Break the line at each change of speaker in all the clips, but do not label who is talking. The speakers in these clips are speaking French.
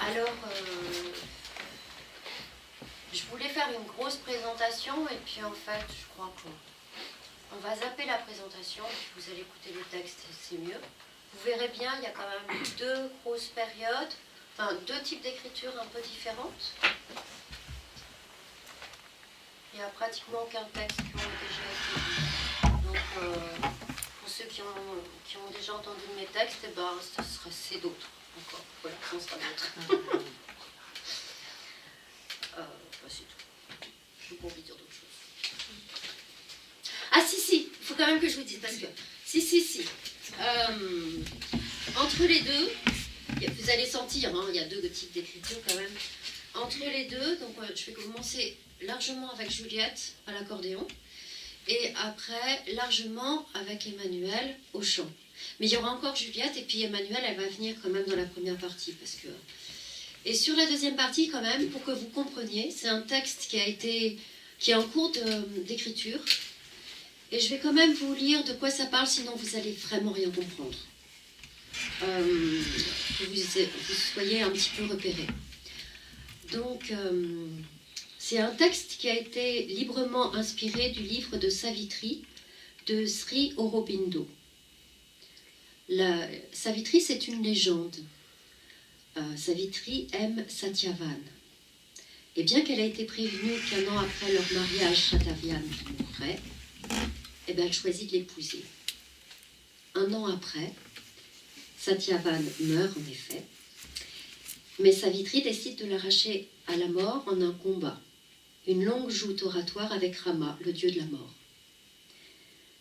Alors, je voulais faire une grosse présentation et puis en fait, je crois qu'on va zapper la présentation et puis vous allez écouter le texte, c'est mieux. Vous verrez bien, il y a quand même deux grosses périodes, enfin deux types d'écriture un peu différentes. Il n'y a pratiquement aucun texte qui ont déjà été lu. Donc, pour ceux qui ont déjà entendu mes textes, eh ben, c'est d'autres encore. Voilà, ça sera d'autres. C'est tout. Je n'ai pas envie de dire d'autres choses. Ah si, il faut quand même que je vous dise, parce que, si. Entre les deux, vous allez sentir, hein, il y a deux types d'écriture quand même. Entre les deux, donc je vais commencer largement avec Juliette à l'accordéon, et après largement avec Emmanuel au chant. Mais il y aura encore Juliette, et puis Emmanuel, elle va venir quand même dans la première partie, parce que... Et sur la deuxième partie, quand même, pour que vous compreniez, c'est un texte qui est en cours d'écriture. Et je vais quand même vous lire de quoi ça parle, sinon vous allez vraiment rien comprendre. Que vous soyez un petit peu repérés. Donc, c'est un texte qui a été librement inspiré du livre de Savitri de Sri Aurobindo. Savitri, c'est une légende. Savitri aime Satyavan. Et bien qu'elle ait été prévenue qu'un an après leur mariage, Satyavan mourrait, eh bien, elle choisit de l'épouser. Un an après, Satyavan meurt en effet, mais Savitri décide de l'arracher à la mort en un combat, une longue joute oratoire avec Rama, le dieu de la mort.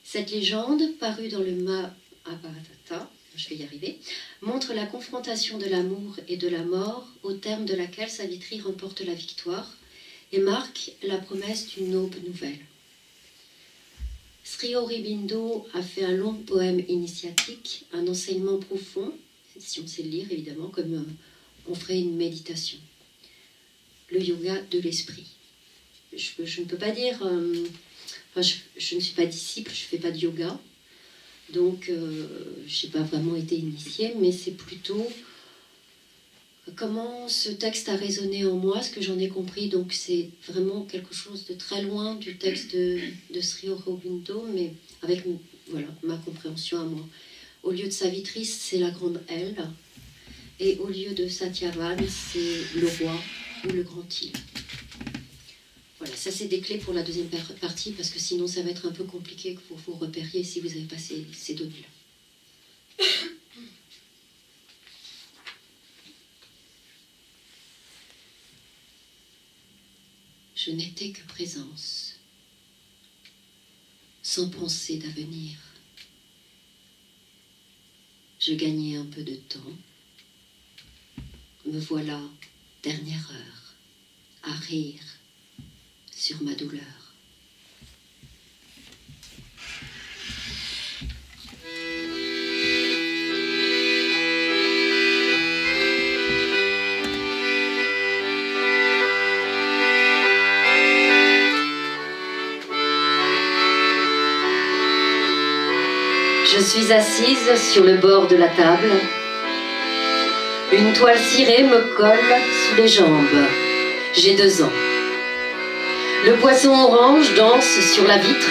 Cette légende, parue dans le Mahabharata, je vais y arriver, montre la confrontation de l'amour et de la mort, au terme de laquelle Savitri remporte la victoire et marque la promesse d'une aube nouvelle. Sri Aurobindo a fait un long poème initiatique, un enseignement profond, si on sait le lire évidemment, comme on ferait une méditation. Le yoga de l'esprit. Je ne peux pas dire... je ne suis pas disciple, je ne fais pas de yoga. Donc, je n'ai pas vraiment été initiée, mais c'est plutôt comment ce texte a résonné en moi, ce que j'en ai compris. Donc, c'est vraiment quelque chose de très loin du texte de Sri Aurobindo, mais avec ma compréhension à moi. Au lieu de Savitri, c'est la grande L, et au lieu de Satyavan, c'est le roi ou le grand île. Voilà, ça c'est des clés pour la deuxième partie, parce que sinon ça va être un peu compliqué que vous vous repériez si vous avez pas ces données-là. Je n'étais que présence, sans pensée d'avenir. Je gagnais un peu de temps. Me voilà, dernière heure, à rire sur ma douleur. Je suis assise sur le bord de la table. Une toile cirée me colle sous les jambes. J'ai 2 ans. Le poisson orange danse sur la vitre.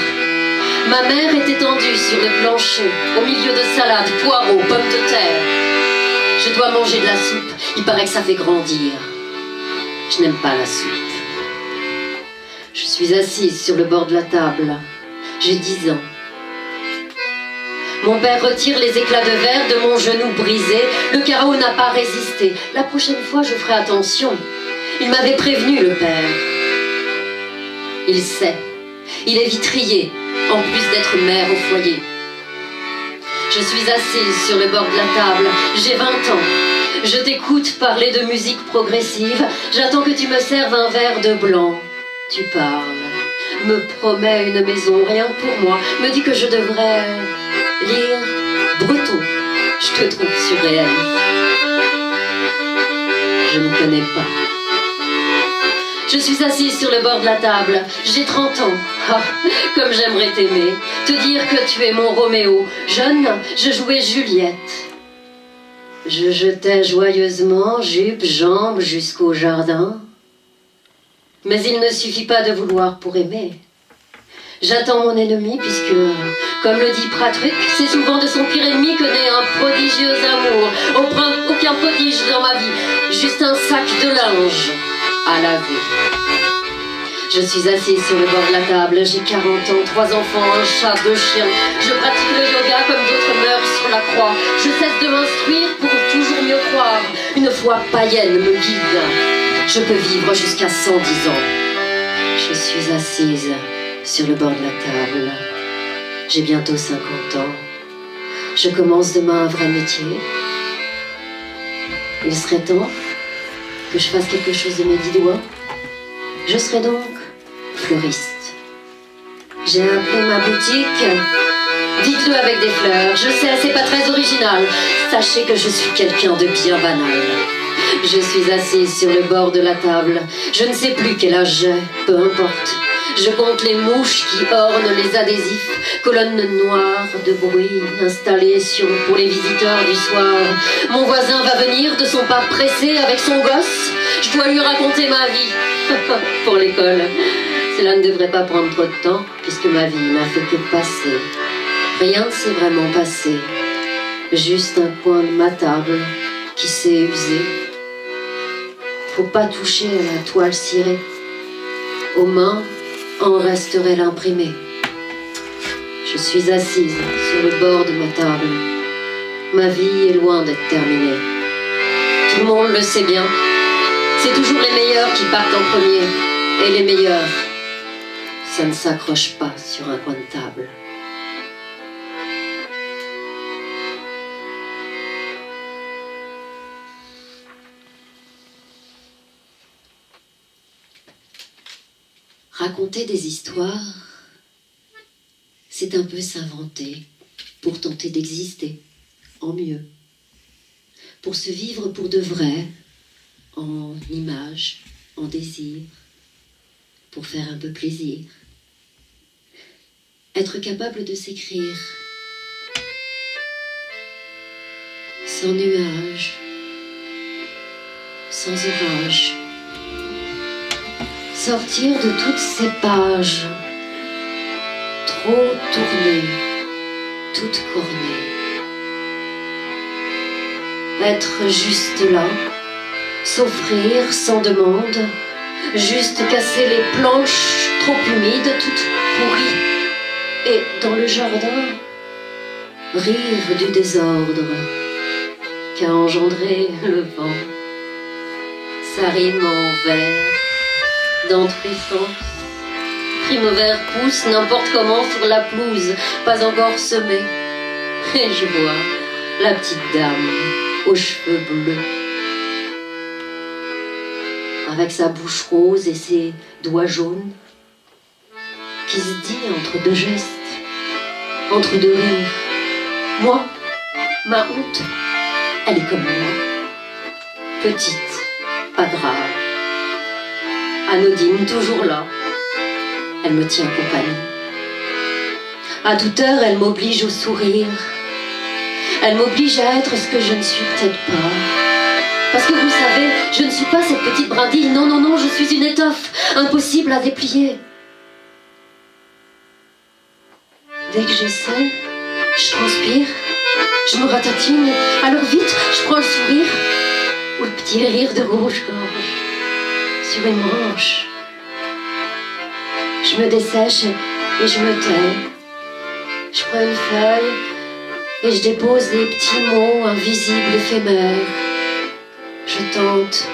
Ma mère est étendue sur le plancher, au milieu de salades, poireaux, pommes de terre. Je dois manger de la soupe, il paraît que ça fait grandir. Je n'aime pas la soupe. Je suis assise sur le bord de la table. J'ai 10 ans. Mon père retire les éclats de verre de mon genou brisé. Le carreau n'a pas résisté. La prochaine fois, je ferai attention. Il m'avait prévenu, le père. Il sait. Il est vitrier, en plus d'être mère au foyer. Je suis assise sur le bord de la table. J'ai 20 ans. Je t'écoute parler de musique progressive. J'attends que tu me serves un verre de blanc. Tu parles. Me promets une maison, rien que pour moi. Me dis que je devrais lire Breton. Je te trouve surréaliste. Je ne connais pas. Je suis assise sur le bord de la table. J'ai 30 ans. Ah, comme j'aimerais t'aimer. Te dire que tu es mon Roméo. Jeune, je jouais Juliette. Je jetais joyeusement jupe, jambes jusqu'au jardin. Mais il ne suffit pas de vouloir pour aimer. J'attends mon ennemi puisque, comme le dit Pratruc, c'est souvent de son pire ennemi que naît un prodigieux amour. Aucun prodige dans ma vie, juste un sac de linge à laver. Je suis assise sur le bord de la table, j'ai 40 ans, 3 enfants, un chat, 2 chiens. Je pratique le yoga comme d'autres meurent sur la croix. Je cesse de m'instruire pour toujours mieux croire. Une foi païenne me guide. Je peux vivre jusqu'à 110 ans. Je suis assise sur le bord de la table. J'ai bientôt 50 ans. Je commence demain un vrai métier. Il serait temps que je fasse quelque chose de mes 10 doigts. Je serai donc fleuriste. J'ai appelé ma boutique « Dites-le avec des fleurs ». Je sais, c'est pas très original. Sachez que je suis quelqu'un de bien banal. Je suis assise sur le bord de la table. Je ne sais plus quel âge j'ai, peu importe. Je compte les mouches qui ornent les adhésifs, colonnes noires de bruit installées pour les visiteurs du soir. Mon voisin va venir de son pas pressé avec son gosse. Je dois lui raconter ma vie pour l'école. Cela ne devrait pas prendre trop de temps puisque ma vie n'a fait que passer. Rien ne s'est vraiment passé. Juste un coin de ma table qui s'est usé. Faut pas toucher à la toile cirée. Aux mains en resterait l'imprimé. Je suis assise sur le bord de ma table. Ma vie est loin d'être terminée. Tout le monde le sait bien. C'est toujours les meilleurs qui partent en premier. Et les meilleurs, ça ne s'accroche pas sur un coin de table. Raconter des histoires, c'est un peu s'inventer pour tenter d'exister en mieux, pour se vivre pour de vrai, en images, en désirs, pour faire un peu plaisir. Être capable de s'écrire sans nuages, sans orage. Sortir de toutes ces pages, trop tournées, toutes cornées. Être juste là, s'offrir sans demande, juste casser les planches trop humides, toutes pourries. Et dans le jardin, rire du désordre qu'a engendré le vent. Ça rime en vers. Dans tous les sens, Primevère pousse n'importe comment sur la pelouse, pas encore semée. Et je vois la petite dame aux cheveux bleus, avec sa bouche rose et ses doigts jaunes, qui se dit entre deux gestes, entre deux rires. Moi, ma honte, elle est comme moi, petite, pas grave. Anodine, toujours là, elle me tient compagnie. À toute heure, elle m'oblige au sourire. Elle m'oblige à être ce que je ne suis peut-être pas. Parce que vous savez, je ne suis pas cette petite brindille. Non, non, non, je suis une étoffe, impossible à déplier. Dès que j'essaie, je transpire, je me ratatine. Alors vite, je prends le sourire ou le petit rire de rouge-gorge sur une branche. Je me dessèche et je me tais. Je prends une feuille et je dépose des petits mots invisibles, éphémères. Je tente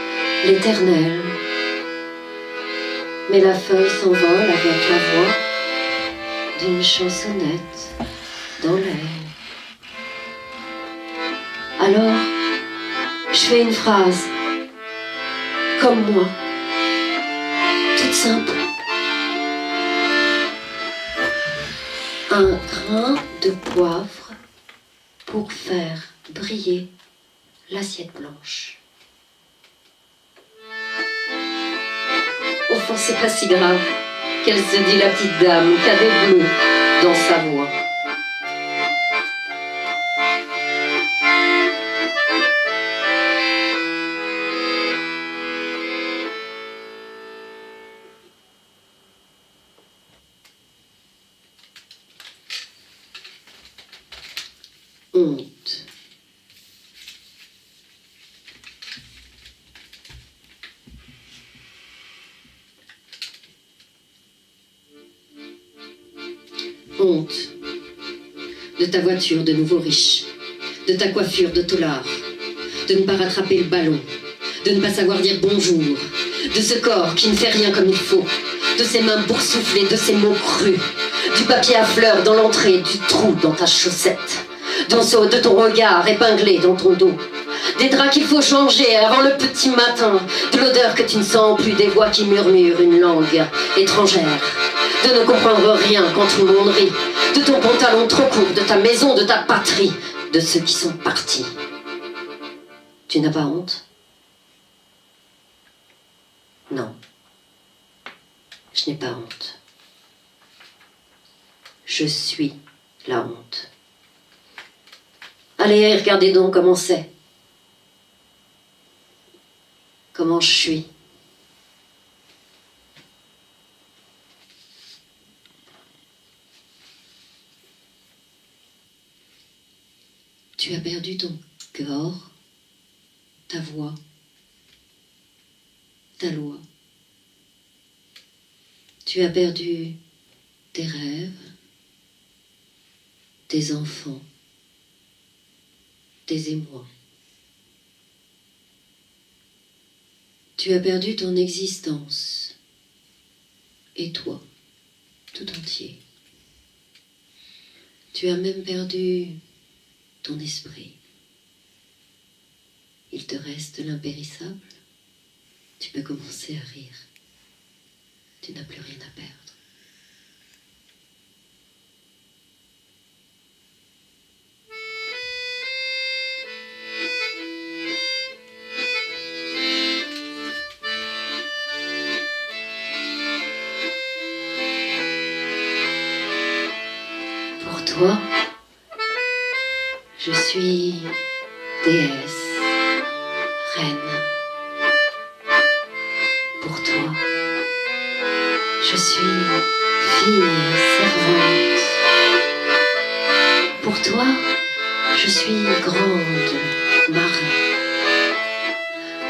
l'éternel. Mais la feuille s'envole avec la voix d'une chansonnette dans l'air. Alors, je fais une phrase comme moi, toute simple. Un grain de poivre pour faire briller l'assiette blanche. Au fond, c'est pas si grave qu'elle se dit la petite dame, qu'a des bleus dans sa voix. Honte. Honte de ta voiture de nouveau riche, de ta coiffure de tolard, de ne pas rattraper le ballon, de ne pas savoir dire bonjour, de ce corps qui ne fait rien comme il faut, de ses mains boursouflées, de ses mots crus, du papier à fleurs dans l'entrée, du trou dans ta chaussette, de ton regard épinglé dans ton dos, des draps qu'il faut changer avant le petit matin, de l'odeur que tu ne sens plus, des voix qui murmurent une langue étrangère, de ne comprendre rien quand tout le monde rit, de ton pantalon trop court, de ta maison, de ta patrie, de ceux qui sont partis. Tu n'as pas honte ? Non, je n'ai pas honte. Je suis la honte. Allez, regardez donc comment c'est. Comment je suis. Tu as perdu ton corps, ta voix, ta loi. Tu as perdu tes rêves, tes enfants, tes émois. Tu as perdu ton existence et toi, tout entier. Tu as même perdu ton esprit. Il te reste l'impérissable. Tu peux commencer à rire. Tu n'as plus rien à perdre. Pour toi, je suis déesse, reine. Pour toi, je suis fille, servante. Pour toi, je suis grande, marée.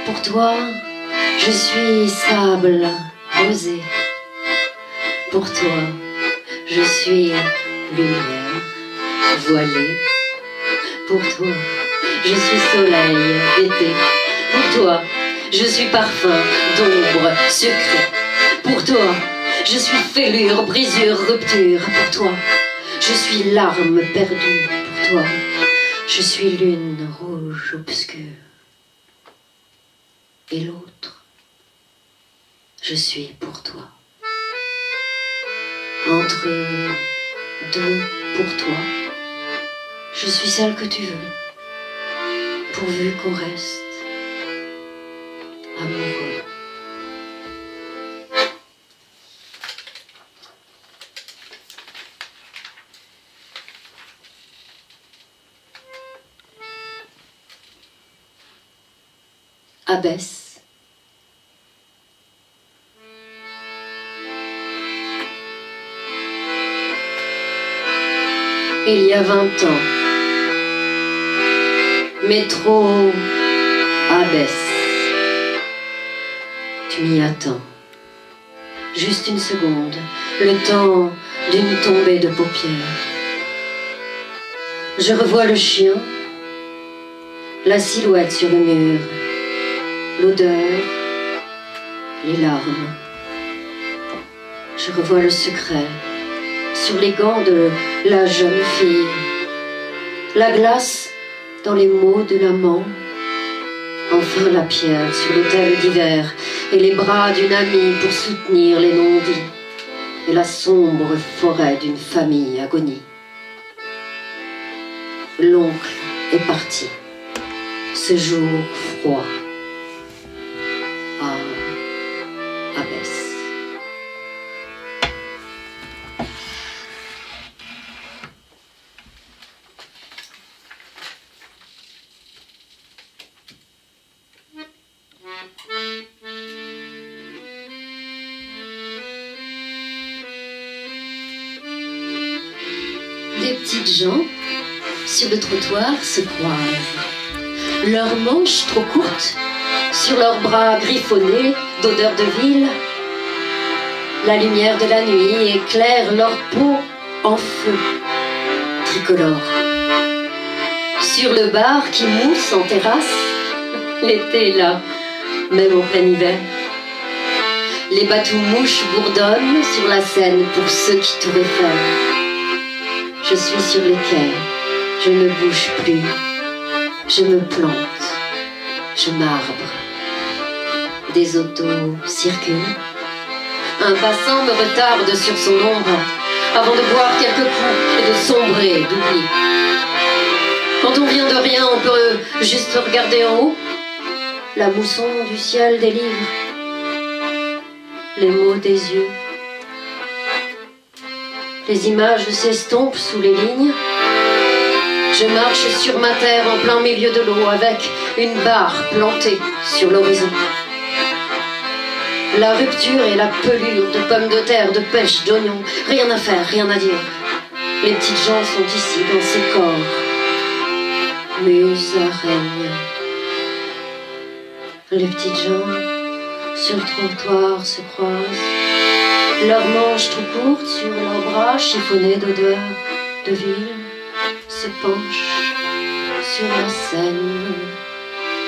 Pour toi, je suis sable, rosé. Pour toi, je suis lumière, voilée. Pour toi, je suis soleil d'été. Pour toi, je suis parfum d'ombre sucrée. Pour toi, je suis fêlure, brisure, rupture. Pour toi, je suis larme perdue. Pour toi, je suis lune rouge obscure. Et l'autre, je suis pour toi. Entre deux pour toi, je suis celle que tu veux, pourvu qu'on reste amoureux. Abbesse. Il y a 20 ans, métro Abbesse. Tu m'y attends. Juste une seconde, le temps d'une tombée de paupières. Je revois le chien, la silhouette sur le mur, l'odeur, les larmes. Je revois le secret sur les gants de la jeune fille, la glace dans les mots de l'amant, enfin la pierre sur l'autel d'hiver et les bras d'une amie pour soutenir les non-dits et la sombre forêt d'une famille agonie. L'oncle est parti, ce jour froid, à Abbesse. Des petites gens sur le trottoir se croisent. Leurs manches trop courtes, sur leurs bras griffonnés d'odeur de ville, la lumière de la nuit éclaire leur peau en feu tricolore. Sur le bar qui mousse en terrasse, l'été est là, même en plein hiver. Les bateaux-mouches bourdonnent sur la Seine pour ceux qui te réfèrent. Je suis sur les quais, je ne bouge plus, je me plante, je marbre. Des autos circulent. Un passant me retarde sur son ombre avant de boire quelques coups et de sombrer d'oubli. Quand on vient de rien, on peut juste regarder en haut. La mousson du ciel délivre les mots des yeux. Les images s'estompent sous les lignes. Je marche sur ma terre en plein milieu de l'eau avec une barre plantée sur l'horizon. La rupture et la pelure de pommes de terre, de pêche, d'oignons, rien à faire, rien à dire. Les petites gens sont ici dans ces corps. Musaraignes. Les petites gens sur le trottoir se croisent. Leurs manches trop courtes sur leurs bras chiffonnés d'odeur de ville se penchent sur la Seine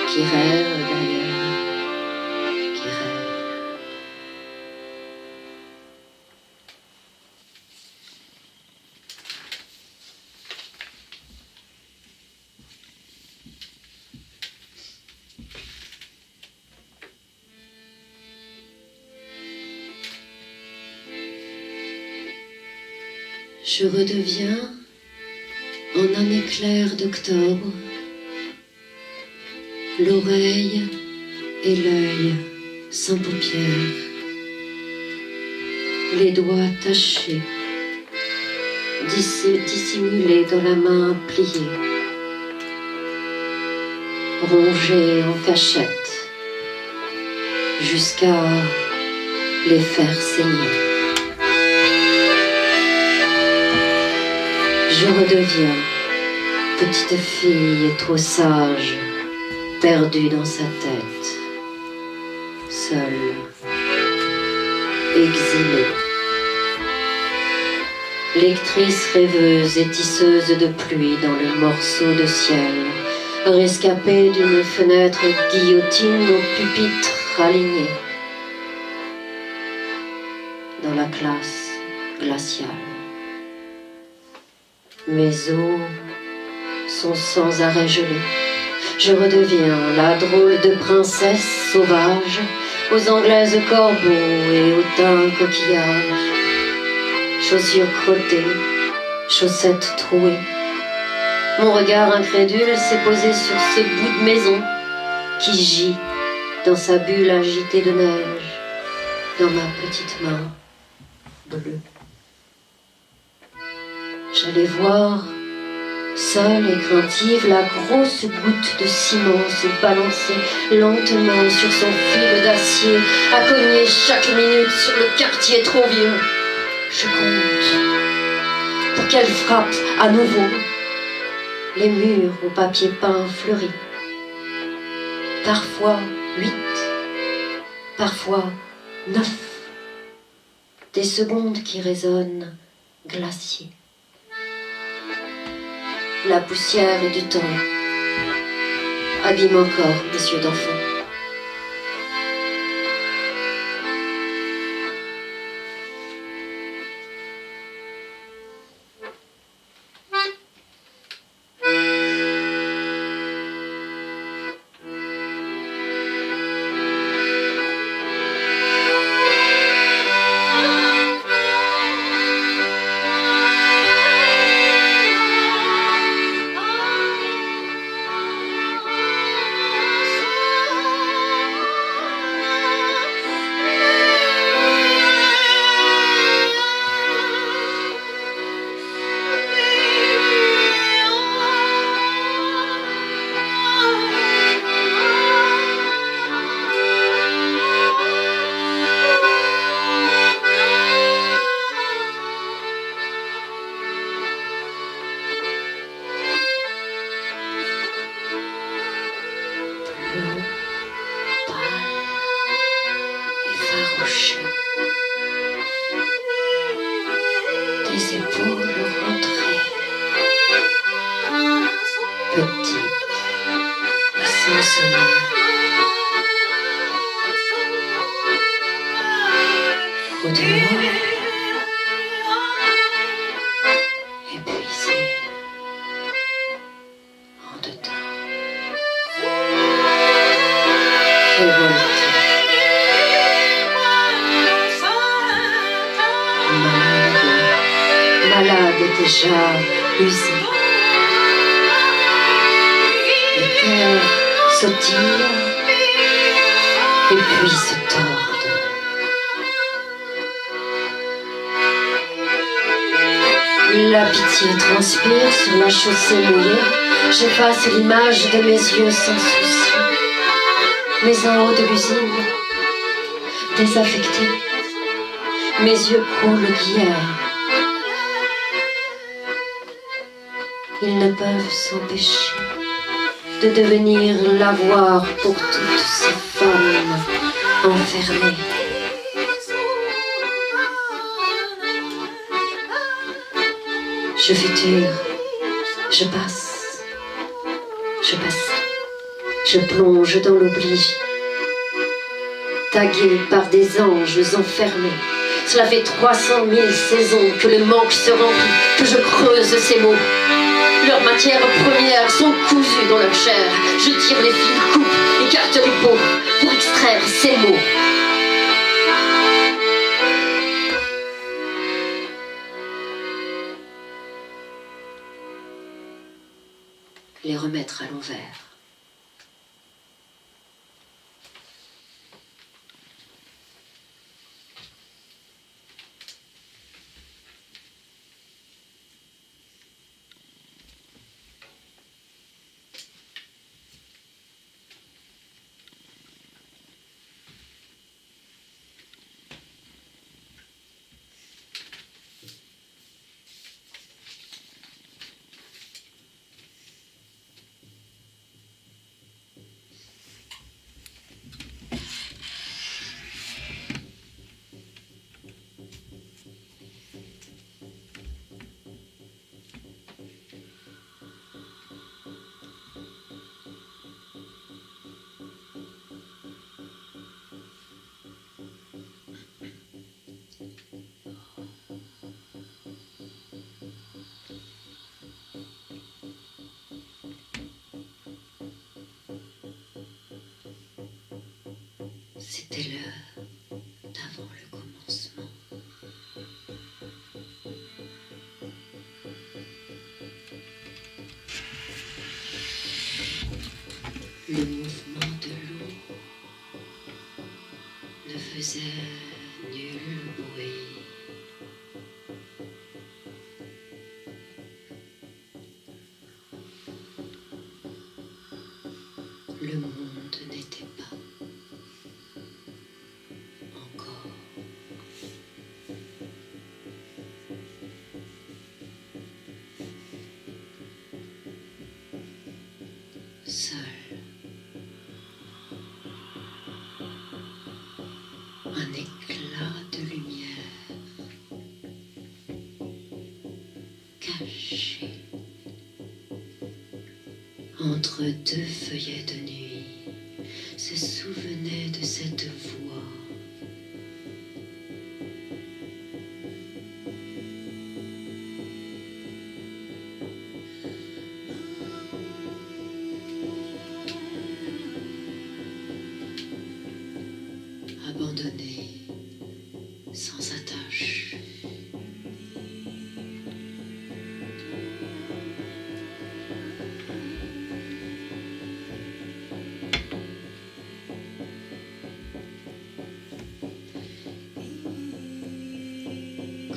qui rêve d'ailleurs, qui rêve. Je redeviens en un éclair d'octobre, l'oreille et l'œil sans paupières, les doigts tachés, dissimulés dans la main pliée, rongés en cachette, jusqu'à les faire saigner. Je redeviens petite fille trop sage, perdue dans sa tête, seule, exilée. Lectrice rêveuse et tisseuse de pluie dans le morceau de ciel, rescapée d'une fenêtre guillotine au pupitre aligné, dans la classe glaciale. Mes os sont sans arrêt gelés. Je redeviens la drôle de princesse sauvage, aux anglaises corbeaux et au teint coquillage. Chaussures crottées, chaussettes trouées. Mon regard incrédule s'est posé sur ce bout de maison qui gît dans sa bulle agitée de neige, dans ma petite main bleue. J'allais voir, seule et craintive, la grosse goutte de ciment se balancer lentement sur son fil d'acier, à cogner chaque minute sur le quartier trop vieux. Je compte pour qu'elle frappe à nouveau les murs au papier peint fleuri. Parfois 8, parfois 9, des secondes qui résonnent glaciées. La poussière du temps abîme encore mes yeux d'enfant. petite, sans sommeil. Au dehors, épuisée, en dedans, révoltée, malade déjà, usée. Le cœur sautille et puis se torde. La pitié transpire sur la chaussée mouillée. J'efface l'image de mes yeux sans souci. Mais en haut de l'usine, désaffectés, mes yeux croulent d'hier. Ils ne peuvent s'empêcher de devenir lavoir pour toutes ces femmes enfermées. Je future, je passe, je plonge dans l'oubli, taguée par des anges enfermés. Cela fait 300 000 saisons que le manque se remplit, que je creuse ces mots. Leurs matières premières sont cousues dans leur chair. Je tire les fils, coupe, écarte les peaux pour extraire ces mots. Les remettre à l'envers. C'était l'heure d'avant le commencement. Le mouvement de l'eau ne faisait nul bruit. Le monde n'était pas encore. Seul, un éclat de lumière caché entre deux feuillets de nuit se souvenait de cette voix. Abandonné, sans attache.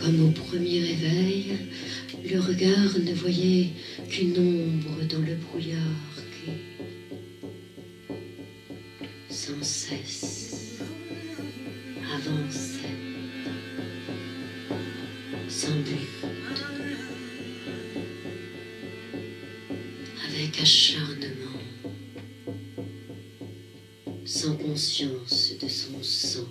Comme au premier réveil, le regard ne voyait qu'une ombre dans le brouillard qui, sans cesse, avançait, sans but, avec acharnement, sans conscience de son sang.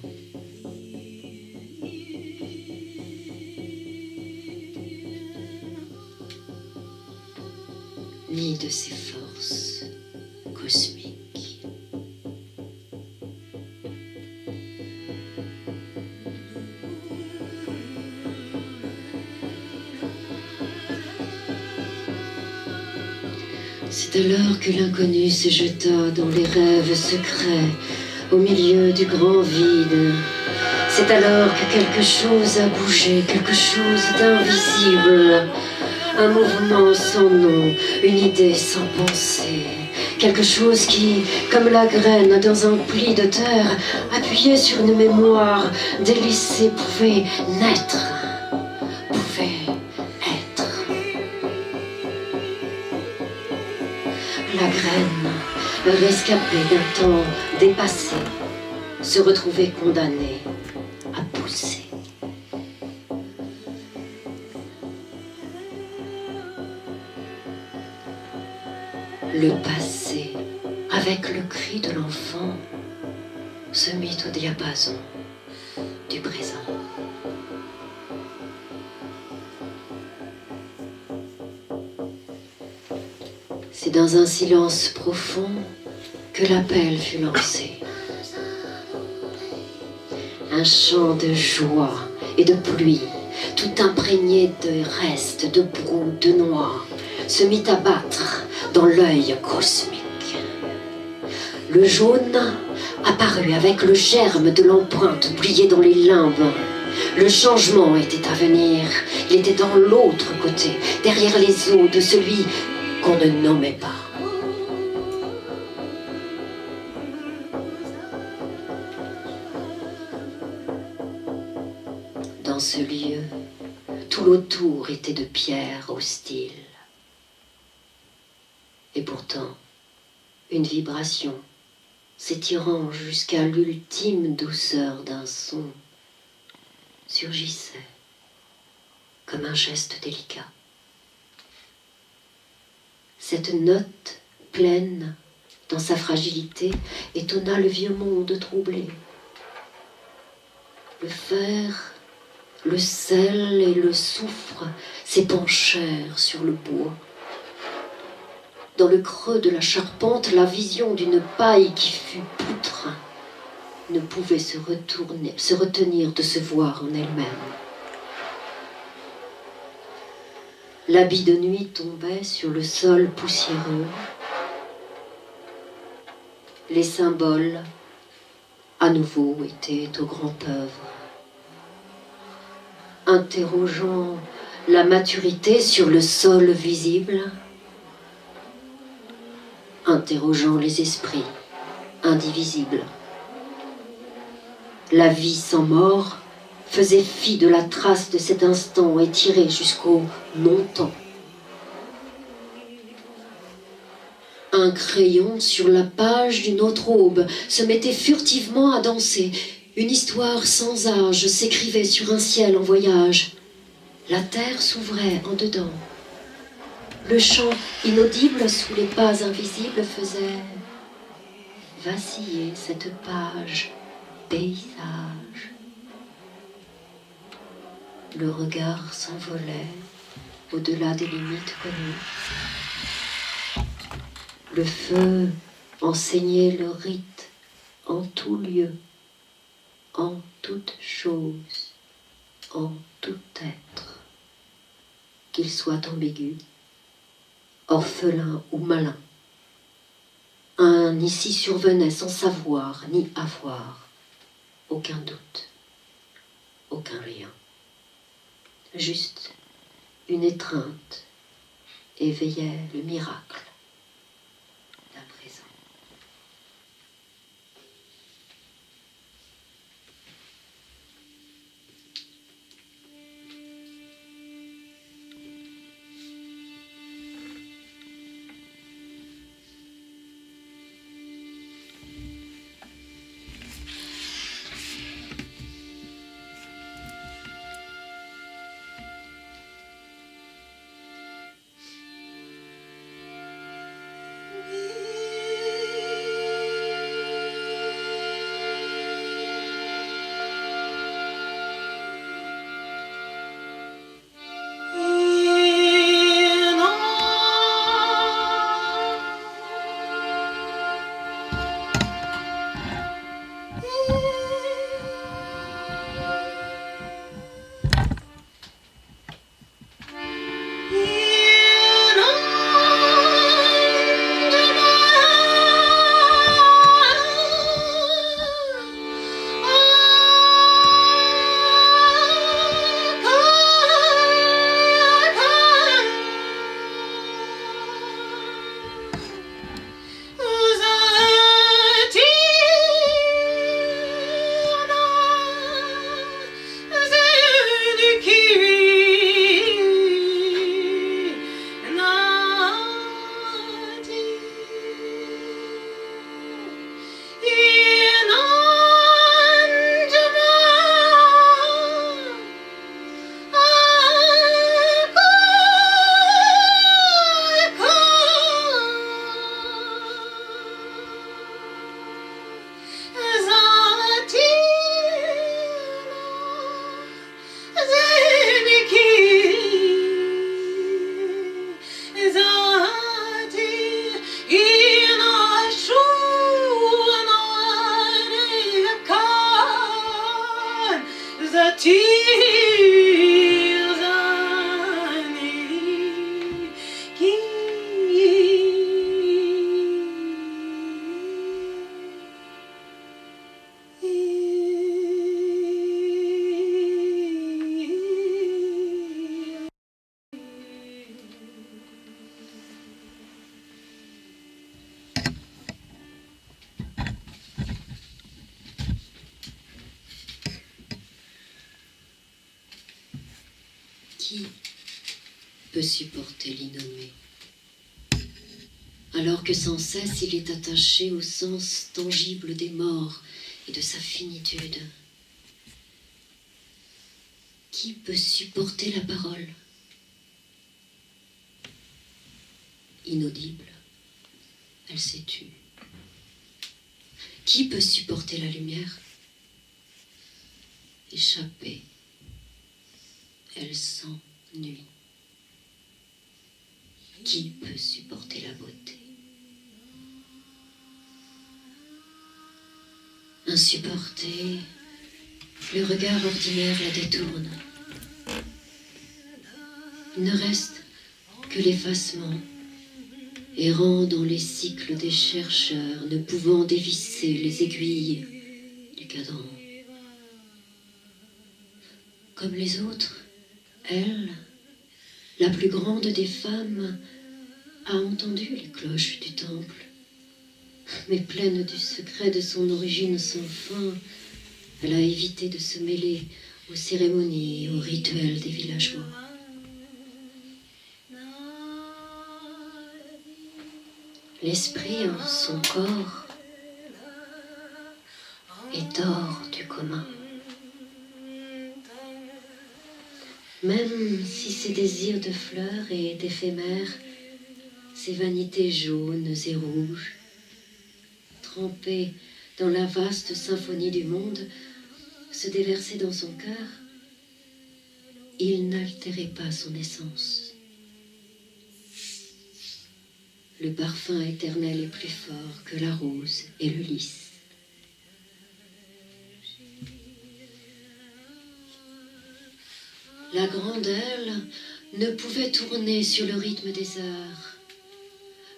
Ni de ses forces. danse cosmique. C'est alors que l'inconnu se jeta dans les rêves secrets, au milieu du grand vide. C'est alors que quelque chose a bougé, quelque chose d'invisible. Un mouvement sans nom, une idée sans pensée. Quelque chose qui, comme la graine dans un pli de terre, appuyé sur une mémoire délaissée, pouvait naître, pouvait être. La graine, rescapée d'un temps dépassé, se retrouvait condamnée à pousser. Le passé, avec le cri de l'enfant, se mit au diapason du présent. C'est dans un silence profond que l'appel fut lancé. Un chant de joie et de pluie, tout imprégné de restes, de brou, de noix, se mit à battre dans l'œil cosmique. Le jaune apparut avec le germe de l'empreinte pliée dans les limbes. Le changement était à venir. Il était dans l'autre côté, derrière les eaux de celui qu'on ne nommait pas. Dans ce lieu, tout l'autour était de pierre hostile. Et pourtant, une vibration, s'étirant jusqu'à l'ultime douceur d'un son, surgissait comme un geste délicat. Cette note pleine, dans sa fragilité, étonna le vieux monde troublé. Le fer, le sel et le soufre s'épanchèrent sur le bois. Dans le creux de la charpente, la vision d'une paille qui fut poutre ne pouvait se retenir de se voir en elle-même. L'habit de nuit tombait sur le sol poussiéreux. Les symboles, à nouveau, étaient au grand œuvre. Interrogeant la maturité sur le sol visible, interrogeant les esprits indivisibles. La vie sans mort faisait fi de la trace de cet instant étiré jusqu'au non-temps. Un crayon sur la page d'une autre aube se mettait furtivement à danser. Une histoire sans âge s'écrivait sur un ciel en voyage. La terre s'ouvrait en dedans. Le chant inaudible sous les pas invisibles faisait vaciller cette page paysage. Le regard s'envolait au-delà des limites connues. Le feu enseignait le rite en tout lieu, en toute chose, en tout être, qu'il soit ambigu, orphelin ou malin. Un ici survenait sans savoir ni avoir, aucun doute, aucun rien. Juste une étreinte éveillait le miracle d'à présent. Qui peut supporter l'innommé, alors que sans cesse il est attaché au sens tangible des morts et de sa finitude? Qui peut supporter la parole? Inaudible, elle s'est tue. Qui peut supporter la lumière? Échappée, elle s'ennuie. Qui peut supporter la beauté? Insupportée, le regard ordinaire la détourne. Il ne reste que l'effacement, errant dans les cycles des chercheurs, ne pouvant dévisser les aiguilles du cadran. Comme les autres, elle, la plus grande des femmes, a entendu les cloches du temple, mais pleine du secret de son origine sans fin, elle a évité de se mêler aux cérémonies et aux rituels des villageois. L'esprit en son corps est hors du commun. Même si ses désirs de fleurs est éphémère, ses vanités jaunes et rouges, trempées dans la vaste symphonie du monde, se déversaient dans son cœur, il n'altérait pas son essence. Le parfum éternel est plus fort que la rose et le lys. La grande aile ne pouvait tourner sur le rythme des heures.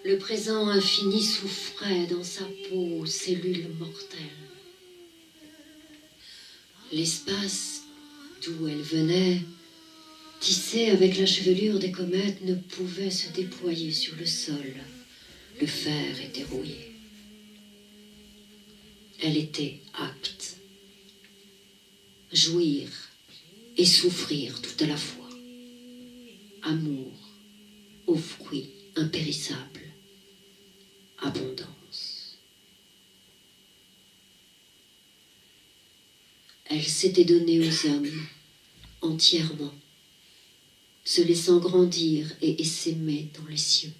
Le présent infini souffrait dans sa peau, cellule mortelle. L'espace d'où elle venait, tissé avec la chevelure des comètes, ne pouvait se déployer sur le sol. Le fer était rouillé. Elle était apte. Jouir et souffrir tout à la fois. Amour aux fruits impérissables. Abondance. Elle s'était donnée aux hommes entièrement, se laissant grandir et essaimer dans les cieux.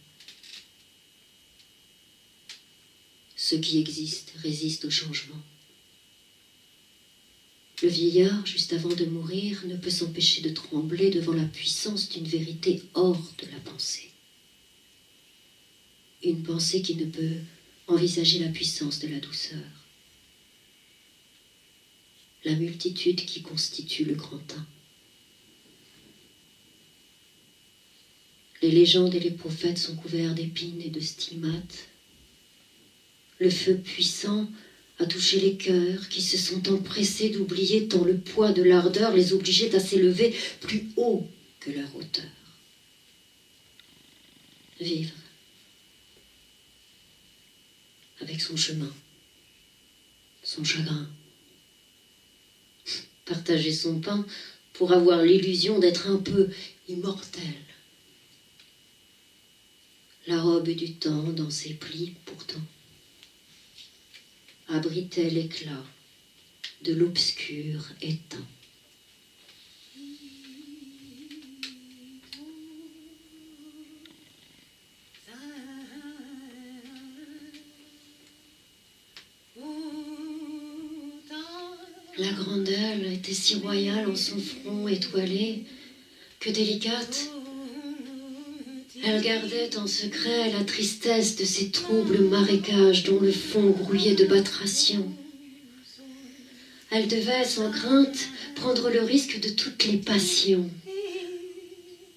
Ce qui existe résiste au changement. Le vieillard, juste avant de mourir, ne peut s'empêcher de trembler devant la puissance d'une vérité hors de la pensée. Une pensée qui ne peut envisager la puissance de la douceur. La multitude qui constitue le grand un. Les légendes et les prophètes sont couverts d'épines et de stigmates. Le feu puissant a touché les cœurs qui se sont empressés d'oublier tant le poids de l'ardeur les obligeait à s'élever plus haut que leur hauteur. Vivre avec son chemin, son chagrin. Partager son pain pour avoir l'illusion d'être un peu immortel. La robe du temps dans ses plis pourtant abritait l'éclat de l'obscur étang. La grande aile était si royale en son front étoilé que délicate, elle gardait en secret la tristesse de ces troubles marécages dont le fond grouillait de batraciens. Elle devait, sans crainte, prendre le risque de toutes les passions.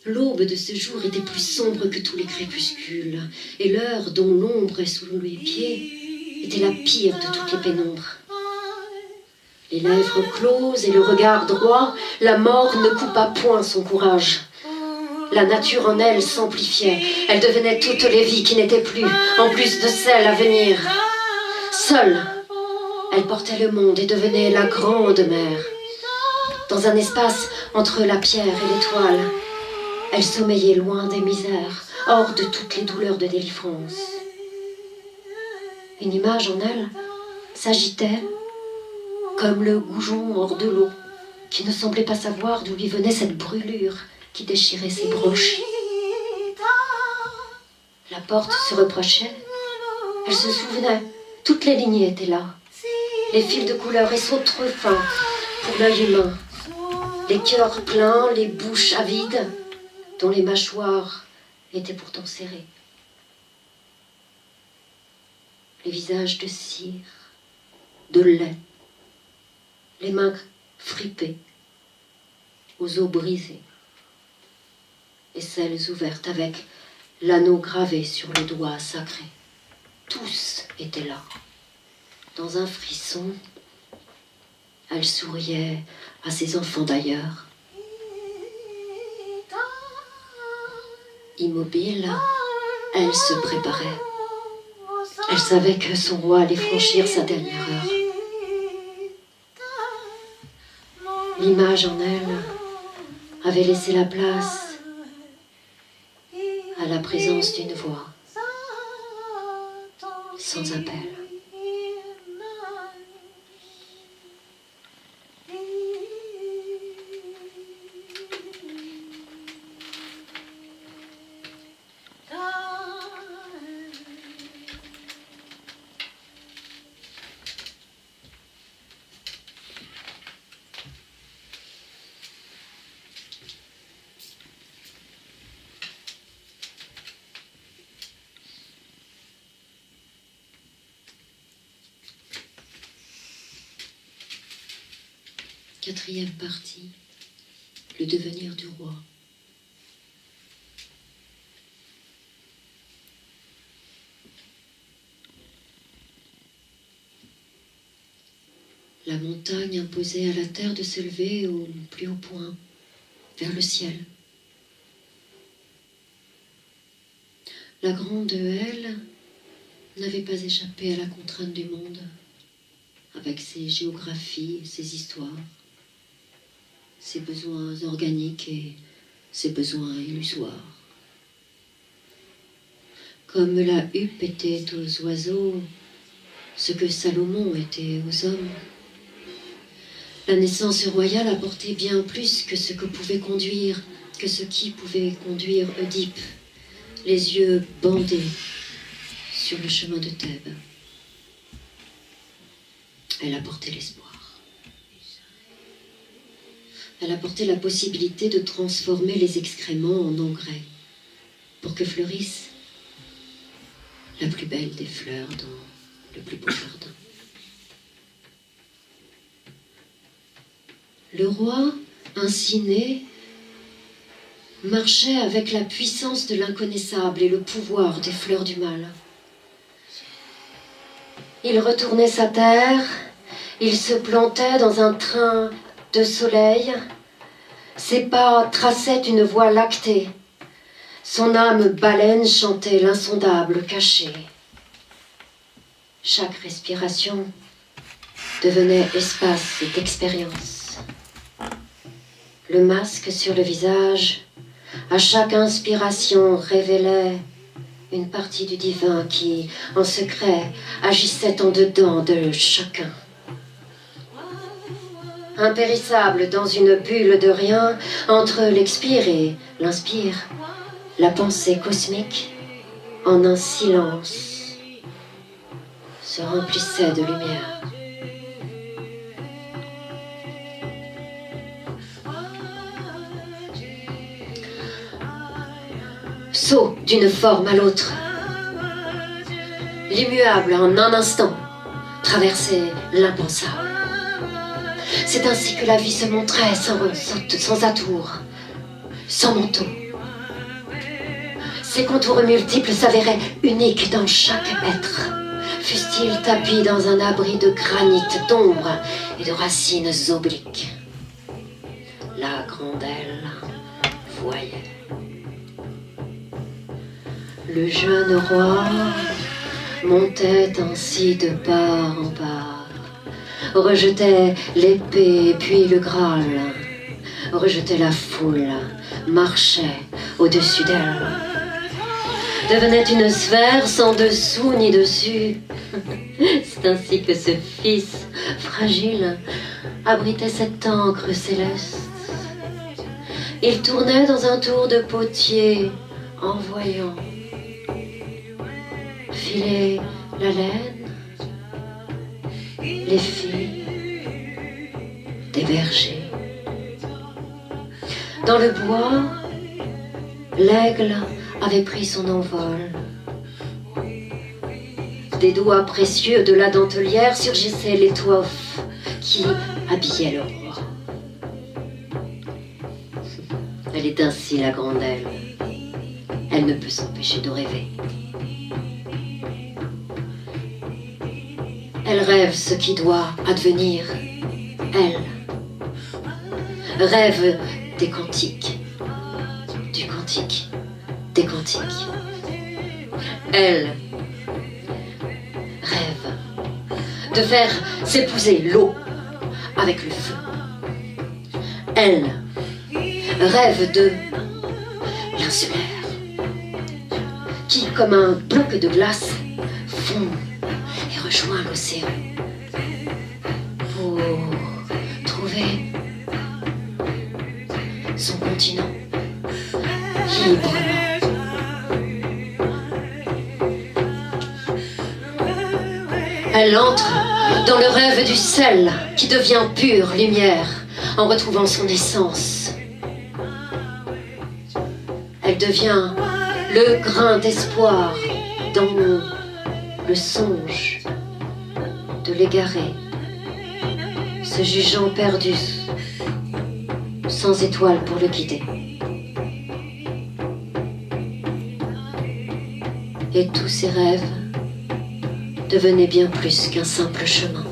L'aube de ce jour était plus sombre que tous les crépuscules, et l'heure dont l'ombre est sous les pieds était la pire de toutes les pénombres. Les lèvres closes et le regard droit, la mort ne coupa point son courage. La nature en elle s'amplifiait, elle devenait toutes les vies qui n'étaient plus, en plus de celles à venir. Seule, elle portait le monde et devenait la grande mère. Dans un espace entre la pierre et l'étoile, elle sommeillait loin des misères, hors de toutes les douleurs de délivrance. Une image en elle s'agitait comme le goujon hors de l'eau, qui ne semblait pas savoir d'où lui venait cette brûlure qui déchirait ses broches. La porte se reprochait, elle se souvenait, toutes les lignées étaient là. Les fils de couleur et sont trop fins pour l'œil humain. Les cœurs pleins, les bouches avides, dont les mâchoires étaient pourtant serrées. Les visages de cire, de lait, les mains fripées, aux os brisés, et celles ouvertes avec l'anneau gravé sur le doigt sacré. Tous étaient là. Dans un frisson, elle souriait à ses enfants d'ailleurs. Immobile, elle se préparait. Elle savait que son roi allait franchir sa dernière heure. L'image en elle avait laissé la place à la présence d'une voix, sans appel. Quatrième partie, le devenir du roi. La montagne imposait à la terre de se lever au plus haut point, vers le ciel. La grande aile n'avait pas échappé à la contrainte du monde, avec ses géographies, ses histoires, ses besoins organiques et ses besoins illusoires. Comme la huppe était aux oiseaux, ce que Salomon était aux hommes, la naissance royale apportait bien plus que ce qui pouvait conduire Oedipe, les yeux bandés sur le chemin de Thèbes. Elle apportait l'espoir. Elle apportait la possibilité de transformer les excréments en engrais pour que fleurisse la plus belle des fleurs dans le plus beau jardin. Le roi, ainsi né, marchait avec la puissance de l'inconnaissable et le pouvoir des fleurs du mal. Il retournait sa terre, il se plantait dans un train de soleil, ses pas traçaient une voie lactée, son âme baleine chantait l'insondable caché. Chaque respiration devenait espace d'expérience. Le masque sur le visage, à chaque inspiration, révélait une partie du divin qui, en secret, agissait en dedans de chacun. Impérissable dans une bulle de rien, entre l'expire et l'inspire, la pensée cosmique, en un silence, se remplissait de lumière. Saut d'une forme à l'autre, l'immuable en un instant traversait l'impensable. C'est ainsi que la vie se montrait sans atour, sans manteau. Ses contours multiples s'avéraient uniques dans chaque être, fussent-ils tapis dans un abri de granit, d'ombre et de racines obliques. La grande aile voyait. Le jeune roi montait ainsi de part en part, rejetait l'épée puis le Graal, rejetait la foule, marchait au-dessus d'elle, devenait une sphère sans dessous ni dessus. C'est ainsi que ce fils fragile abritait cette encre céleste. Il tournait dans un tour de potier en voyant filer la laine, les filles des bergers. Dans le bois, l'aigle avait pris son envol. Des doigts précieux de la dentelière surgissaient l'étoffe qui habillait le roi. Elle est ainsi la grande aile. Elle ne peut s'empêcher de rêver. Elle rêve ce qui doit advenir. Elle rêve des cantiques, du cantique, des cantiques. Elle rêve de faire s'épouser l'eau avec le feu. Elle rêve de l'insulaire qui, comme un bloc de glace, fond et rejoint l'océan pour trouver son continent librement. Elle entre dans le rêve du sel qui devient pure lumière en retrouvant son essence. Elle devient le grain d'espoir dans le songe de l'égaré, se jugeant perdu, sans étoile pour le guider. Et tous ses rêves devenaient bien plus qu'un simple chemin.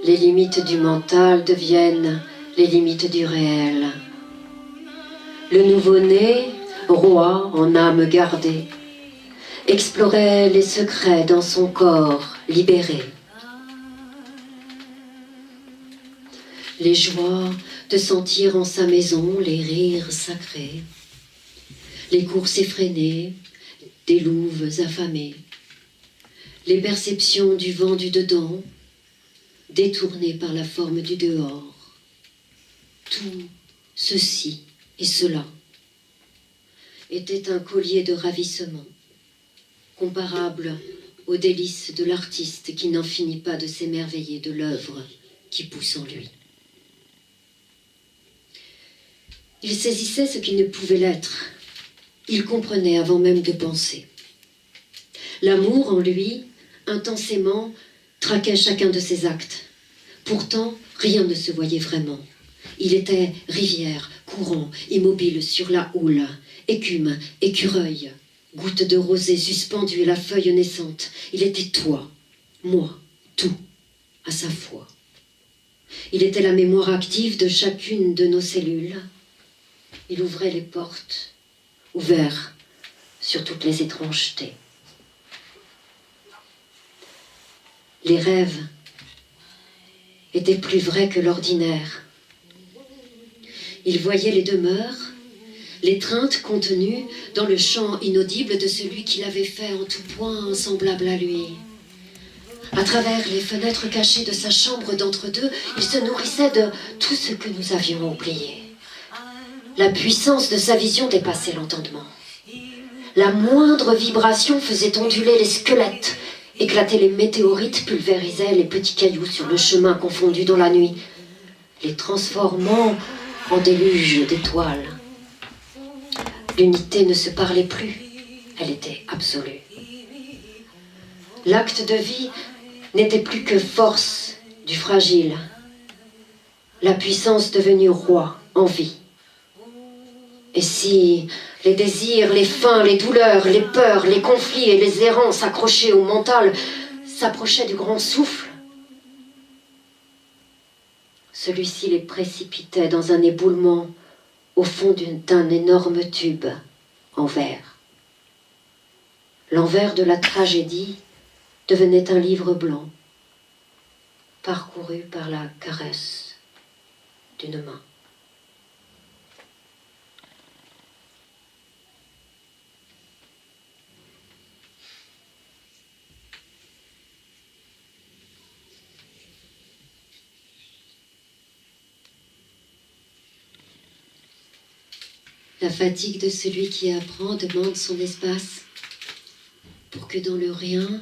Les limites du mental deviennent les limites du réel. Le nouveau-né, roi en âme gardée, explorait les secrets dans son corps libéré. Les joies de sentir en sa maison les rires sacrés, les courses effrénées des louves affamées, les perceptions du vent du dedans, détournées par la forme du dehors. Tout ceci et cela était un collier de ravissement, comparable aux délices de l'artiste qui n'en finit pas de s'émerveiller de l'œuvre qui pousse en lui. Il saisissait ce qui ne pouvait l'être. Il comprenait avant même de penser. L'amour en lui, intensément, traquait chacun de ses actes. Pourtant, rien ne se voyait vraiment. Il était rivière, courant, immobile sur la houle, écume, écureuil, goutte de rosée suspendue à la feuille naissante. Il était toi, moi, tout, à sa fois. Il était la mémoire active de chacune de nos cellules. Il ouvrait les portes, ouvert sur toutes les étrangetés. Les rêves étaient plus vrais que l'ordinaire. Il voyait les demeures, l'étreinte contenue dans le chant inaudible de celui qui l'avait fait en tout point semblable à lui. À travers les fenêtres cachées de sa chambre d'entre-deux, il se nourrissait de tout ce que nous avions oublié. La puissance de sa vision dépassait l'entendement. La moindre vibration faisait onduler les squelettes, éclater les météorites, pulvérisait les petits cailloux sur le chemin confondu dans la nuit, les transformant en déluge d'étoiles. L'unité ne se parlait plus, elle était absolue. L'acte de vie n'était plus que force du fragile, la puissance devenue roi en vie. Et si les désirs, les faims, les douleurs, les peurs, les conflits et les errances accrochées au mental s'approchaient du grand souffle, celui-ci les précipitait dans un éboulement au fond d'un énorme tube en verre. L'envers de la tragédie devenait un livre blanc, parcouru par la caresse d'une main. La fatigue de celui qui apprend demande son espace pour que dans le rien,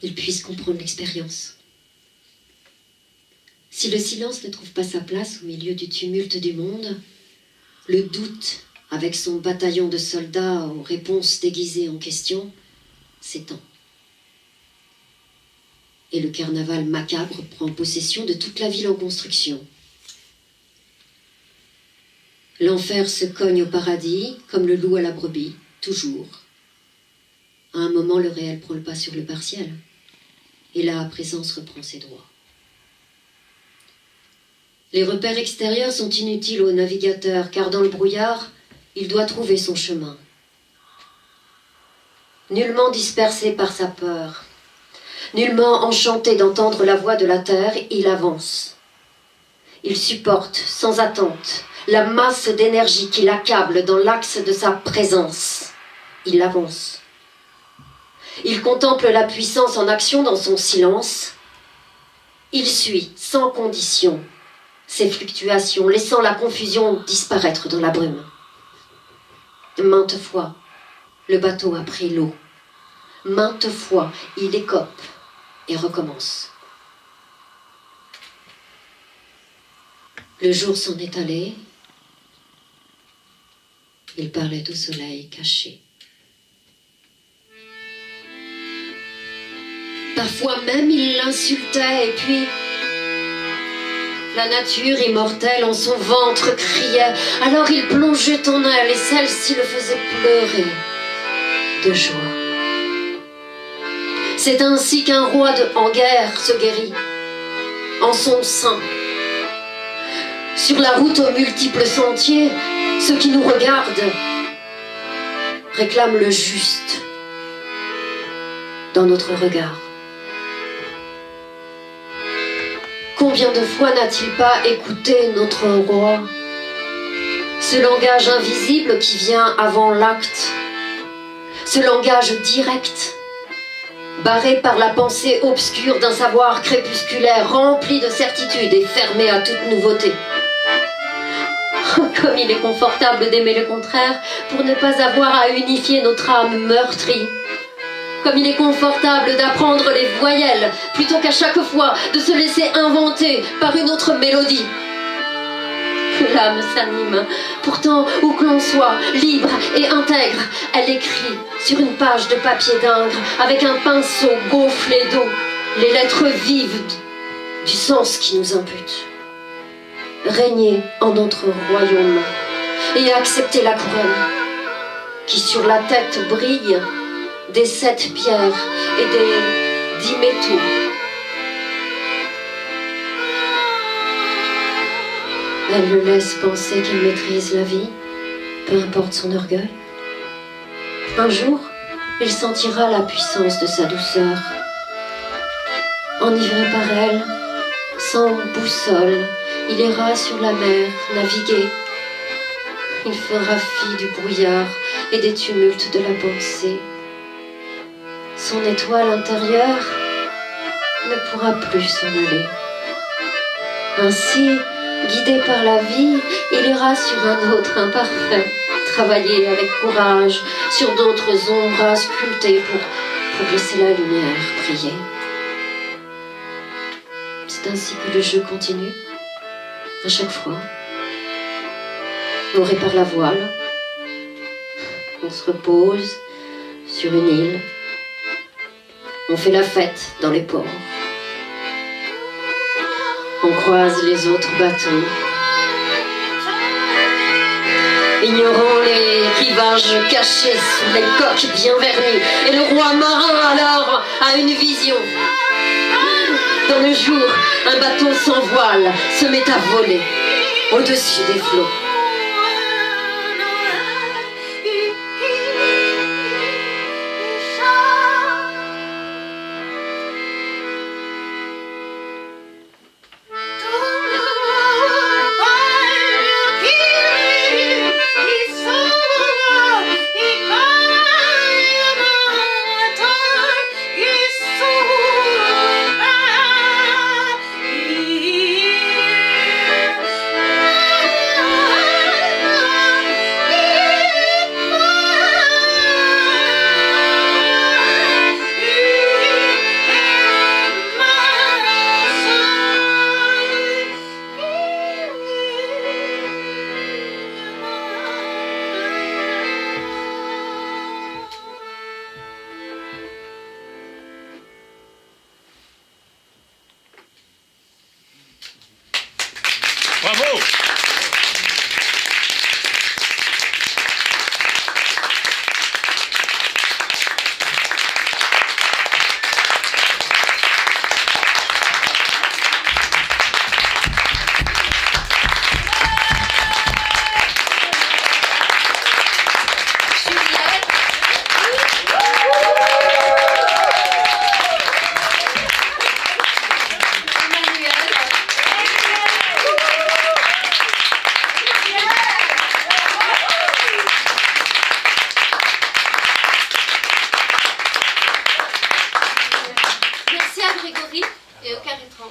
il puisse comprendre l'expérience. Si le silence ne trouve pas sa place au milieu du tumulte du monde, le doute, avec son bataillon de soldats aux réponses déguisées en questions, s'étend. Et le carnaval macabre prend possession de toute la ville en construction. L'enfer se cogne au paradis, comme le loup à la brebis, toujours. À un moment, le réel prend le pas sur le partiel, et la présence reprend ses droits. Les repères extérieurs sont inutiles au navigateur, car dans le brouillard, il doit trouver son chemin. Nullement dispersé par sa peur, nullement enchanté d'entendre la voix de la terre, il avance. Il supporte, sans attente, la masse d'énergie qui l'accable dans l'axe de sa présence. Il avance. Il contemple la puissance en action dans son silence. Il suit, sans condition, ces fluctuations, laissant la confusion disparaître dans la brume. Maintes fois, le bateau a pris l'eau. Maintes fois, il écope et recommence. Le jour s'en est allé. Il parlait au soleil caché. Parfois même il l'insultait et puis la nature immortelle en son ventre criait. Alors il plongeait en elle et celle-ci le faisait pleurer de joie. C'est ainsi qu'un roi en guerre se guérit en son sein. Sur la route aux multiples sentiers, ceux qui nous regardent réclament le juste dans notre regard. Combien de fois n'a-t-il pas écouté notre roi? Ce langage invisible qui vient avant l'acte, ce langage direct, barré par la pensée obscure d'un savoir crépusculaire, rempli de certitude et fermé à toute nouveauté. Comme il est confortable d'aimer le contraire pour ne pas avoir à unifier notre âme meurtrie. Comme il est confortable d'apprendre les voyelles plutôt qu'à chaque fois de se laisser inventer par une autre mélodie. L'âme s'anime, pourtant où que l'on soit, libre et intègre, elle écrit sur une page de papier d'Ingres avec un pinceau gonflé d'eau les lettres vives du sens qui nous impute. Régner en notre royaume et accepter la couronne qui sur la tête brille des 7 pierres et des 10 métaux. Elle le laisse penser qu'il maîtrise la vie, peu importe son orgueil. Un jour, il sentira la puissance de sa douceur. Enivré par elle, sans boussole, il ira sur la mer, naviguer. Il fera fi du brouillard et des tumultes de la pensée. Son étoile intérieure ne pourra plus s'en aller. Ainsi, guidé par la vie, il ira sur un autre imparfait, travailler avec courage sur d'autres ombres à sculpter pour laisser la lumière briller. C'est ainsi que le jeu continue, à chaque fois. On répare la voile, on se repose sur une île, on fait la fête dans les ports. On croise les autres bateaux, ignorant les rivages cachés sous les coques bien vernies. Et le roi marin alors a une vision. Dans le jour, un bateau sans voile se met à voler au-dessus des flots.
Bravo!
Merci à Grégory et au Carré 30.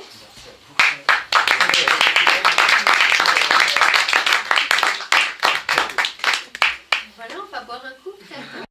Voilà, on va boire un coup peut-être.